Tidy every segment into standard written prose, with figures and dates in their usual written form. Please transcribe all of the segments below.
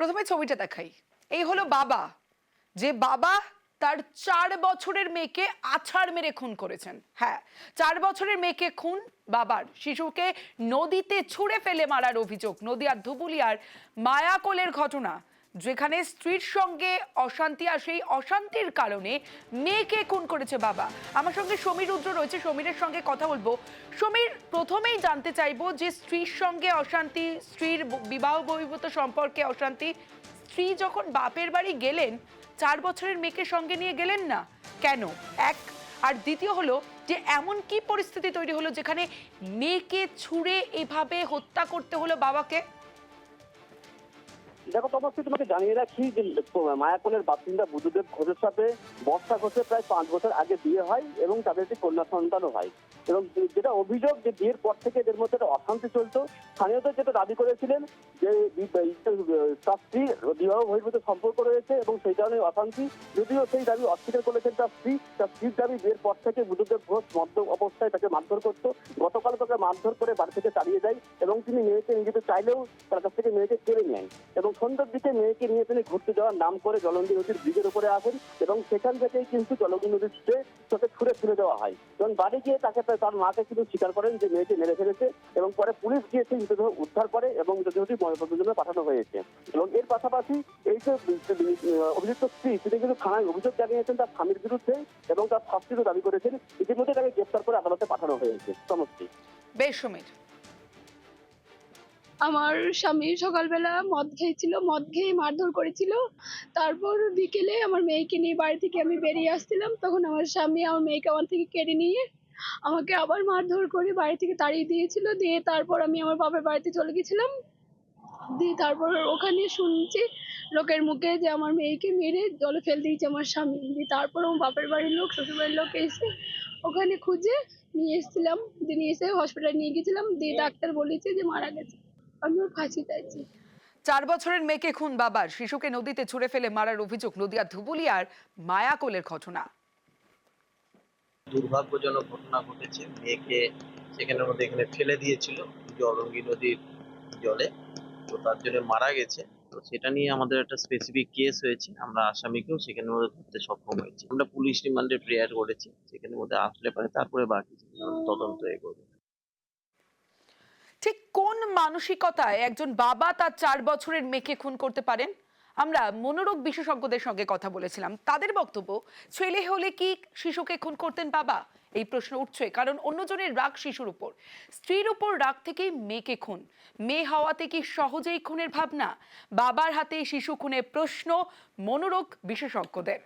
প্রথমে ছবিটা দেখাই। এই হলো বাবা, যে বাবা তার 4 বছরের মেয়েকে আছাড় মেরে খুন করেছেন। হ্যাঁ, 4 বছরের মেয়েকে খুন বাবার, শিশুকে নদীতে ছুঁড়ে ফেলে মারার অভিযোগ। নদিয়ার ধুবুলিয়ার মায়াকোলের ঘটনা, যেখানে স্ত্রীর সঙ্গে অশান্তি, আর সেই অশান্তির কারণে মেয়েকে খুন করেছে বাবা। আমার সঙ্গে সমীর রুদ্র রয়েছে, সমীরের সঙ্গে কথা বলবো। সমীর, প্রথমেই জানতে চাইবো যে স্ত্রীর সঙ্গে অশান্তি, স্ত্রীর বিবাহ বহির্ভূত সম্পর্কে অশান্তি, স্ত্রী যখন বাপের বাড়ি গেলেন 4 বছরের মেয়েকে সঙ্গে নিয়ে গেলেন না কেন? এক। আর দ্বিতীয় হলো যে এমন কি পরিস্থিতি তৈরি হলো যেখানে মেয়েকে ছুঁড়ে এভাবে হত্যা করতে হলো বাবাকে? দেখো তপস্বী, তোমাকে জানিয়ে রাখি যে মায়াকোলের বাসিন্দা বুদ্ধদেব ঘোষের সাথে বর্ষা ঘোষের প্রায় 5 বছর আগে বিয়ে হয় এবং তাদের একটি কন্যা সন্তানও হয়। এবং যেটা অভিযোগ যে বিয়ের পর থেকে এদের মধ্যে একটা অশান্তি চলতো। স্থানীয়দের যেটা দাবি করেছিলেন যে তার স্ত্রী বিবাহ বহির্ভূত সম্পর্ক রয়েছে এবং সেই কারণে অশান্তি। যদিও সেই দাবি অস্বীকার করেছেন তার স্ত্রীর দাবি বিয়ের পর থেকে বুদ্ধদেব ঘোষ মদ্য অবস্থায় তাকে মারধর করতো। গতকাল তাকে মারধর করে বাড়ি থেকে তাড়িয়ে যায় এবং তিনি মেয়েকে নিয়ে যেতে চাইলেও তার কাছ থেকে মেয়েকে কেড়ে নেন। এবং সন্ধ্যার দিকে মেয়েকে নিয়ে তিনি ঘুরতে যাওয়ার নাম করে জলঙ্গি নদীর ব্রিজের উপরে আসেন এবং সেখান থেকেই কিন্তু জলঙ্গি নদীতে তাকে ছুঁড়ে ফেলে দেওয়া হয়। এবং বাড়ি গিয়ে তাকে তার মাকে কিন্তু স্বীকার করেন যে মেয়েকে মেরে ফেলেছে এবং পরে পুলিশ গিয়ে সেই মৃতদেহ উদ্ধার করে এবং মৃতদেহটি ময়নাতদন্তের জন্য পাঠানো হয়েছে। এবং এর পাশাপাশি এই যে অভিযুক্ত স্ত্রী, তিনি কিন্তু থানায় অভিযোগ জানিয়েছেন তার স্বামীর বিরুদ্ধে এবং তার শাস্তিরও দাবি করেছেন। ইতিমধ্যে তাকে গ্রেফতার করে আদালতে পাঠানো হয়েছে। সমস্তি। বেশ সমীর। আমার স্বামী সকালবেলা মদ খেয়েছিল, মদ খেয়ে মারধর করেছিল। তারপর বিকেলে আমার মেয়েকে নিয়ে বাড়ি থেকে আমি বেরিয়ে আসছিলাম, তখন আমার স্বামী আমার মেয়েকে আমার থেকে কেড়ে নিয়ে আমাকে আবার মারধর করে বাড়ি থেকে তাড়িয়ে দিয়েছিল। দিয়ে তারপর আমি আমার বাবার বাড়িতে চলে গেছিলাম। দিয়ে তারপর ওখানে শুনছি লোকের মুখে যে আমার মেয়েকে মেরে জলে ফেল দিয়েছে আমার স্বামী। দিয়ে তারপর আমার বাপের বাড়ির লোক, শ্বশুর বাড়ির লোক এসে ওখানে খুঁজে নিয়ে এসেছিলাম। দিয়ে নিয়ে এসে হসপিটালে নিয়ে গেছিলাম। দিয়ে ডাক্তার বলেছে যে মারা গেছে। আমি ওর ফাঁসি চাইছি। 4 বছরের মেয়েকে খুন বাবার, শিশুকে নদীতে ছুঁড়ে ফেলে মারার অভিযোগ। নদিয়ার ধুবুলিয়ার মায়াকোলের ঘটনা। দুর্ভাগ্যজনক ঘটনা ঘটেছে। মেয়েকে সেখানের মধ্যে এখানে ফেলে দিয়েছিল জলঙ্গি নদীর জলে, তো তার জন্য মারা গেছে। তো সেটা নিয়ে আমাদের একটা স্পেসিফিক কেস হয়েছে, আমরা আসামিকেও সেখানের মধ্যে ধরতে সক্ষম হয়েছি। আমরা পুলিশ রিমান্ডের প্রেয়ার করেছি, সেখানের মধ্যে আসলে পারে তারপরে বাকি তদন্ত এগোবে। ঠিক কোন মানসিকতায় একজন বাবা তার 4 বছরের মেয়েকে খুন করতে পারেন? আমরা মনোরোগ বিশেষজ্ঞদের সঙ্গে কথা বলেছিলাম, তাদের বক্তব্য, ছেলে হলে কি শিশুকে খুন করতেন বাবা? এই প্রশ্ন উঠছে কারণ অন্যজনের রাগ শিশুর উপর, স্ত্রীর উপর রাগ থেকেই মেয়েকে খুন। মেয়ে হওয়াতে কি সহজেই খুনের ভাবনা? বাবার হাতে শিশু খুনের প্রশ্ন মনোরোগ বিশেষজ্ঞদের।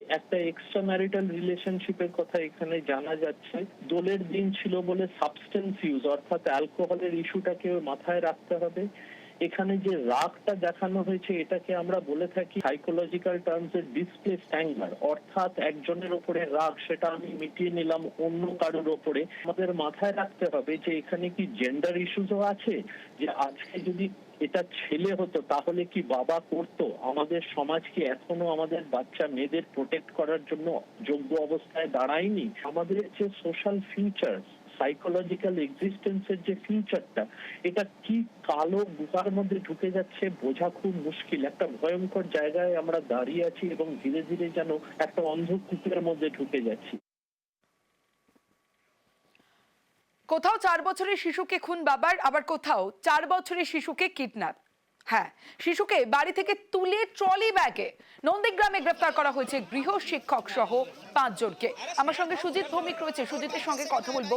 একটা এক্সট্রা ম্যারিটাল রিলেশনশিপের কথা এখানে জানা যাচ্ছে। দোলের দিন ছিল বলে সাবস্টেন্স ইউজ অর্থাৎ অ্যালকোহলের ইস্যুটাকে মাথায় রাখতে হবে। এখানে যে রাগটা দেখানো হয়েছে এটাকে আমরা বলে থাকি সাইকোলজিক্যাল টার্মসে ডিসপ্লেসড অ্যাঙ্গার, অর্থাৎ একজনের ওপরে রাগ সেটা আমি মিটিয়ে নিলাম অন্য কারোর ওপরে। আমাদের মাথায় রাখতে হবে যে এখানে কি জেন্ডার ইস্যুসও আছে, যে আজকে যদি এটা ছেলে হতো তাহলে কি বাবা করতো? আমাদের সমাজ কি এখনো আমাদের বাচ্চা মেয়েদের প্রোটেক্ট করার জন্য যোগ্য অবস্থায় দাঁড়ায়নি? আমাদের যে সোশ্যাল ফিউচার, সাইকোলজিক্যাল এক্সিস্টেন্সের যে ফিউচারটা, এটা কি কালো গুহার মধ্যে ঢুকে যাচ্ছে বোঝা খুব মুশকিল। একটা ভয়ঙ্কর জায়গায় আমরা দাঁড়িয়ে আছি এবং ধীরে ধীরে যেন একটা অন্ধকূপের মধ্যে ঢুকে যাচ্ছি। কোথাও 4 বছরের শিশুকে খুন বাবার, আবার কোথাও 4 বছরের শিশুকে কিডন্যাপ। হ্যাঁ, শিশুকে বাড়ি থেকে তুলে ট্রলি ব্যাগে নন্দীগ্রামে গ্রেফতার করা হয়েছে গৃহ শিক্ষক সহ 5 জনকে। আমার সঙ্গে সুজিত ভৌমিক রয়েছে, সুজিতের সঙ্গে কথা বলবো।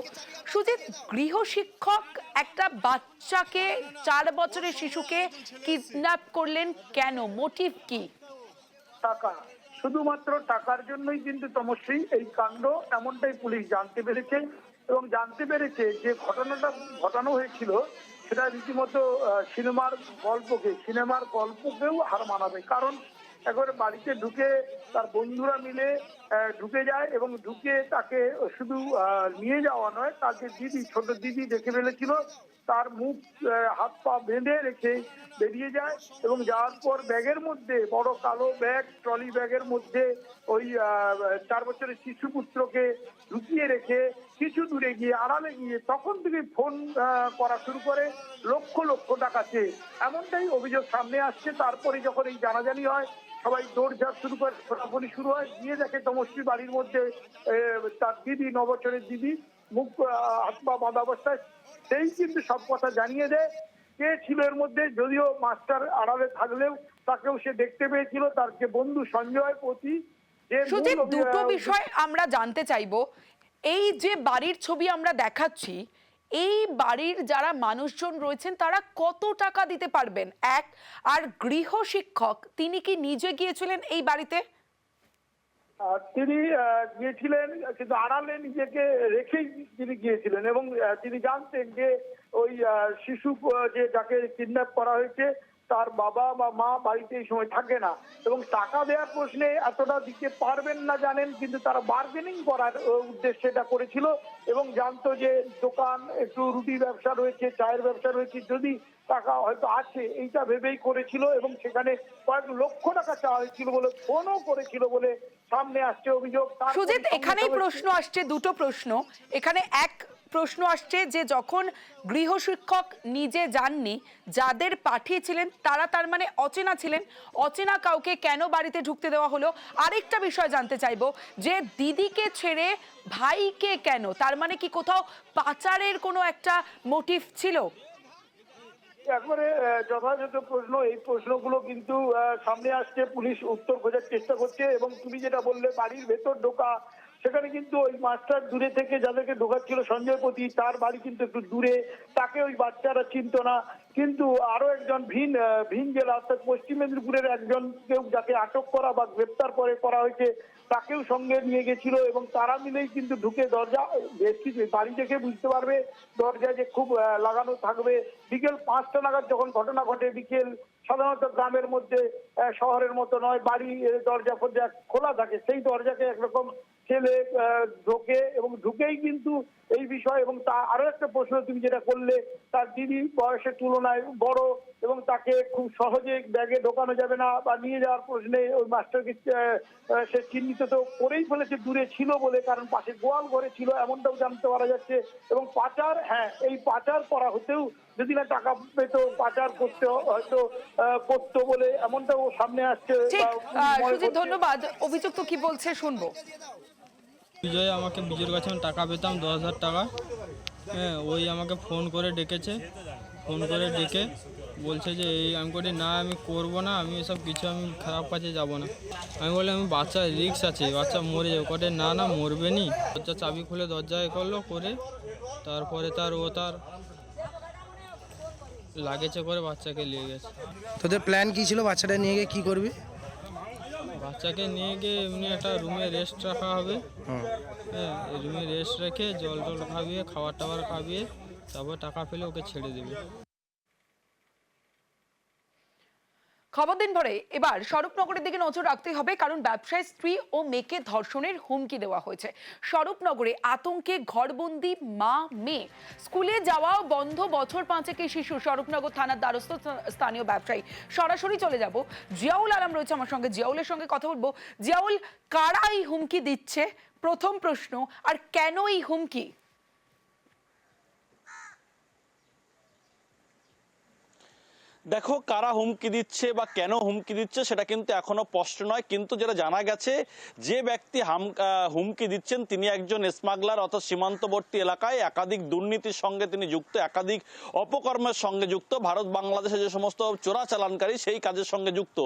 সুজিত, গৃহ শিক্ষক একটা বাচ্চাকে, 4 বছরের শিশুকে কিডন্যাপ করলেন কেন? মোটিভ কি? টাকা, শুধুমাত্র টাকার জন্যই কিন্তু তমশ্রী এই কাণ্ড, এমনটাই পুলিশ জানতে পেরেছে। এবং জানতে পেরেছে যে ঘটনাটা ঘটানো হয়েছিল সেটা রীতিমতো সিনেমার গল্পকেও হার মানাবে। কারণ একবারে বাড়িতে ঢুকে তার বন্ধুরা মিলে ঢুকে যায় এবং ঢুকে তাকে শুধু নিয়ে যাওয়া নয়, তার যে দিদি, ছোট দিদি দেখে ফেলেছিল, তার মুখ হাত পা বেঁধে রেখে বেরিয়ে যায় এবং যাওয়ার পর ব্যাগের মধ্যে বড় কালো ব্যাগ, ট্রলি ব্যাগের মধ্যে ওই 4 বছরের শিশুপুত্রকে ঢুকিয়ে রেখে কিছু দূরে গিয়ে আড়ালে গিয়ে তখন থেকে ফোন করা শুরু করে লক্ষ লক্ষ টাকা চেয়ে। এমনটাই অভিযোগ সামনে আসছে। তারপরে যখন এই জানাজানি হয় সবাই দৌড়ঝাঁপ শুরু করে, ফোনাফোনি শুরু হয়, গিয়ে দেখে তমশ্রী বাড়ির মধ্যে তার দিদি, 9 বছরের দিদি মুখ হাত পা বাঁধা অবস্থায়। সেই কিন্তু সব কথা জানিয়ে দেয় কে ছিল এর মধ্যে। যদিও মাস্টার আড়ালে থাকলেও তাকেও সে দেখতে পেয়েছিল, তার যে বন্ধু সঞ্জয় পতি। সুজিত, দুটো বিষয় আমরা জানতে চাইবো। এই যে বাড়ির ছবি আমরা দেখাচ্ছি, এই বাড়ির যারা মানুষজন রয়েছেন তারা কত টাকা দিতে পারবেন? এক, আর গৃহ শিক্ষক তিনি কি নিজে গিয়েছিলেন এই বাড়িতে? তিনি গিয়েছিলেন কিন্তু আড়ালে নিজেকে রেখেই তিনি গিয়েছিলেন এবং তিনি জানতেন যে ওই শিশু যে যাকে কিডন্যাপ করা হয়েছে তার বাবা বা মা বাড়িতে এই সময় থাকে না এবং টাকা দেওয়ার প্রশ্নে এতটা দিতে পারবেন না জানেন, কিন্তু তারা বার্গেনিং করার উদ্দেশ্যে এটা করেছিল এবং জানতো যে দোকান, একটু রুটি ব্যবসা রয়েছে, চায়ের ব্যবসা রয়েছে, যদি টাকা হয়তো আছে এইটা ভেবেই করেছিল এবং সেখানে কয়েক লক্ষ টাকা চাওয়া হয়েছিল বলে ফোনও করেছিল বলে সামনে আসছে অভিযোগ। সুজিত, এখানেই প্রশ্ন আসছে, দুটো প্রশ্ন এখানে। এক প্রশ্ন আসছে যে যখন গৃহ শিক্ষক নিজে যাননি, যাদের পাঠিয়েছিলেন তারা তার মানে অচেনা ছিলেন, অচেনা কাউকে কেন বাড়িতে ঢুকতে দেওয়া হলো? আরেকটা বিষয় জানতে চাইবো যে দিদিকে ছেড়ে ভাইকে কেন? তার মানে কি কোথাও পাচারের কোনো একটা মোটিভ ছিল? একবারে যথাযথ প্রশ্ন। এই প্রশ্নগুলো কিন্তু সামনে আসছে, পুলিশ উত্তর খোঁজার চেষ্টা করছে এবং তুমি যেটা বললে বাড়ির ভেতর ঢোকা, সেখানে কিন্তু ওই মাস্টার দূরে থেকে যাদেরকে ঢোকাচ্ছিল সঞ্জয় পতি, তার বাড়ি কিন্তু একটু দূরে, তাকে ওই বাচ্চারা চিনতো না। কিন্তু আরো একজন ভিন জেলা অর্থাৎ পশ্চিম মেদিনীপুরের একজন কেউ যাকে আটক করা বা গ্রেপ্তার করা হয়েছে তাকেও সঙ্গে নিয়ে গেছিল এবং তারা মিলেই কিন্তু ঢুকে দরজা বাড়ি দেখে বুঝতে পারবে দরজা যে খুব লাগানো থাকবে। বিকেল 5টা নাগাদ যখন ঘটনা ঘটে, বিকেল সাধারণত গ্রামের মধ্যে শহরের মতো নয়, বাড়ি দরজা ফরজা খোলা থাকে, সেই দরজাকে একরকম ছেলে ঢোকে এবং ঢুকেই কিন্তু এই বিষয়। এবং তা আরো একটা প্রশ্ন তুমি যেটা করলে, তার দিদি বয়সের তুলনায় বড় এবং তাকে খুব সহজে ব্যাগে ঢোকানো যাবে না বা নিয়ে যাওয়ার প্রশ্নে ওই মাস্টারকে সে চিহ্নিত তো করেই ফেলেছে দূরে ছিল বলে, কারণ পাশে গোয়াল ঘরে ছিল এমনটাও জানতে পারা যাচ্ছে। এবং পাচার, হ্যাঁ, এই পাচার করা হতেও যদি না টাকা পেতো পাচার করতে হয়তো করতো বলে এমনটাও সামনে আসছে। সুজিত, ধন্যবাদ। অভিযুক্ত কি বলছে শুনবো। বিজয় আমাকে বিজয়ের কাছে আমি টাকা পেতাম 10,000 টাকা। হ্যাঁ, ওই আমাকে ফোন করে ডেকেছে, ফোন করে ডেকে বলছে যে এই, আমি করি না, আমি করবো না, আমি এসব কিছু, আমি খারাপ কাজে যাব না। আমি বললাম আমি বাচ্চা রিক্স আছে, বাচ্চা মরে যাবে। কটে না না, মরবে নি। দরজা চাবি খুলে দরজা করলো করে, তারপরে তার লাগেছে করে বাচ্চাকে নিয়ে গেছে। তোদের প্ল্যান কি ছিল বাচ্চাটা নিয়ে গিয়ে কি করবি? বাচ্চাকে নিয়ে গিয়ে এমনি একটা রুমে রেস্ট রাখা হবে। হ্যাঁ, রুমে রেস্ট রেখে জল টল খাবিয়ে, খাবার টাবার খাবিয়ে, তারপর টাকা পেলে ওকে ছেড়ে দেবে। খবর দিন ভরে এবার স্বরূপনগরের দিকে নজর রাখতে হবে, কারণ ব্যবসায়ী স্ত্রী ও মেয়েকে ধর্ষণের হুমকি দেওয়া হয়েছে। স্বরূপনগরে আতঙ্কে ঘরবন্দি মা মেয়ে, স্কুলে যাওয়াও বন্ধ বছর 5 শিশু। স্বরূপনগর থানার দ্বারস্থ স্থানীয় ব্যবসায়ী। সরাসরি চলে যাব, জিয়াউল আলম রয়েছে আমার সঙ্গে, জিয়াউলের সঙ্গে কথা বলবো। জিয়াউল, কারা এই হুমকি দিচ্ছে প্রথম প্রশ্ন, আর কেন এই হুমকি? দেখো, কারা হুমকি দিচ্ছে বা কেন হুমকি দিচ্ছে সেটা কিন্তু এখনো স্পষ্ট নয়, কিন্তু যেটা জানা গেছে যে ব্যক্তি হুমকি দিচ্ছেন তিনি একজন স্মাগলার, অর্থাৎ সীমান্তবর্তী এলাকায় একাধিক দুর্নীতির সঙ্গে তিনি যুক্ত, একাধিক অপকর্মের সঙ্গে যুক্ত, ভারত বাংলাদেশে যে সমস্ত চোরাচালানকারী সেই কাজের সঙ্গে যুক্ত।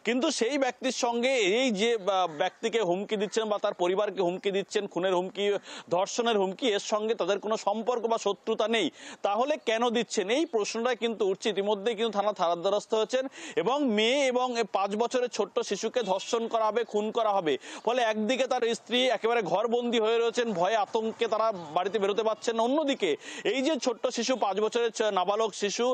কিন্তু সেই ব্যক্তির সঙ্গে এই যে ব্যক্তিকে হুমকি দিচ্ছেন বা তার পরিবারকে হুমকি দিচ্ছেন, খুনের হুমকি, ধর্ষণের হুমকি, এর সঙ্গে তাদের কোনো সম্পর্ক বা শত্রুতা নেই। তাহলে কেন দিচ্ছেন, এই প্রশ্নটা কিন্তু উঠছে। ইতিমধ্যে কিন্তু থানার দ্বারস্থ হয়েছেন এবং মেয়ে এবং 5 বছরের ছোট্ট শিশুকে ধর্ষণ করা হবে, খুন করা হবে। ফলে একদিকে তার স্ত্রী একেবারে ঘরবন্দি হয়ে রয়েছেন, ভয়ে আতঙ্কে তারা বাড়িতে বেরোতে পারছেন। অন্যদিকে এই যে ছোট্ট শিশু, 5 বছরের নাবালক শিশু,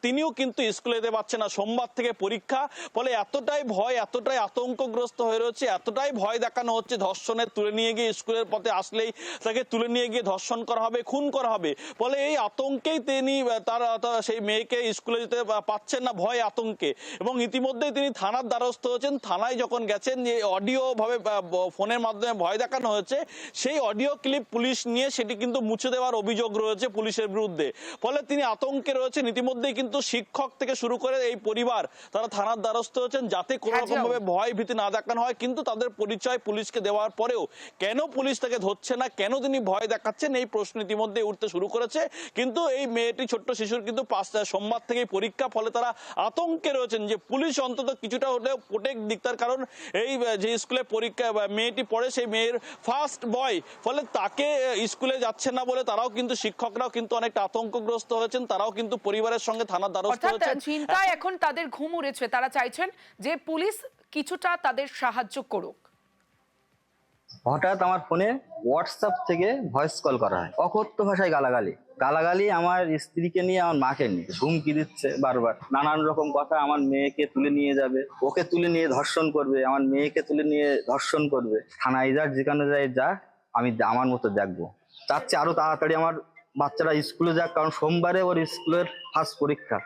তিনিও কিন্তু স্কুলে যেতে পারছেন না, সোমবার থেকে পরীক্ষা। ফলে এতটাই ভয়, এতটাই আতঙ্কগ্রস্ত হয়ে রয়েছে, এতটাই ভয় দেখানো হচ্ছে ধর্ষণের, তুলে নিয়ে গিয়ে স্কুলের পথে আসলেই তাকে তুলে নিয়ে গিয়ে ধর্ষণ করা হবে, খুন করা হবে। ফলে এই আতঙ্কেই তিনি তার সেই মেয়েকে স্কুলে যেতে পাচ্ছেন না ভয় আতঙ্কে, এবং ইতিমধ্যেই তিনি থানার দ্বারস্থ হয়েছেন। থানায় যখন গেছেন, যে অডিও ভাবে ফোনের মাধ্যমে ভয় দেখানো হয়েছে, সেই অডিও ক্লিপ পুলিশ নিয়ে সেটি কিন্তু মুছে দেওয়ার অভিযোগ রয়েছে পুলিশের বিরুদ্ধে। ফলে তিনি আতঙ্কে রয়েছেন। ইতিমধ্যেই কিন্তু শিক্ষক থেকে শুরু করে এই পরিবার তারা থানার দ্বারস্থ হয়েছেন, যাতে কোনো রকম ভাবে ভয় ভীতি না দেখানো হয়। কিন্তু তাদের পরিচয় পুলিশকে দেওয়ার পরেও কেন পুলিশ তাকে ধরছে না, কেন তিনি ভয় দেখাচ্ছেন, এই প্রশ্ন ইতিমধ্যে উঠতে শুরু করেছে। কিন্তু এই মেয়েটি, ছোট্ট শিশুর কিন্তু সোমবার থেকেই পরীক্ষা, ফলে তারা আতঙ্কে রয়েছেন যে পুলিশ অন্তত কিছুটা হলেও প্রোটেক্ট দিক। তার কারণ এই যে স্কুলে পরীক্ষা মেয়েটি পড়ে, সেই মেয়ের ফার্স্ট বয়, ফলে তাকে স্কুলে যাচ্ছে না বলে তারাও কিন্তু, শিক্ষকরাও কিন্তু অনেকটা আতঙ্কগ্রস্ত হয়েছেন। তারাও কিন্তু পরিবারের সঙ্গে থানার দ্বারস্থ হয়েছেন। চিন্তায় এখন তাদের ঘুম উড়েছে। তারা চাইছেন যে পুলিশ কিছুটা তাদের সাহায্য করুক। হঠাৎ আমার ফোনে হোয়াটসঅ্যাপ থেকে ভয়েস কল করা হয়, অকথ্য ভাষায় গালাগালি আমার স্ত্রীকে নিয়ে, আমার মাকে নিয়ে হুমকি দিচ্ছে বারবার, নানান রকম কথা। আমার মেয়েকে তুলে নিয়ে যাবে, ওকে তুলে নিয়ে ধর্ষণ করবে, আমার মেয়েকে তুলে নিয়ে ধর্ষণ করবে। থানায় যাক, যেখানে যায় যাক, আমি আমার মতো দেখবো। চাচ্ছি আরো তাড়াতাড়ি আমার বাচ্চারা স্কুলে যাক, কারণ সোমবারে ওর স্কুলের ফার্স্ট পরীক্ষা।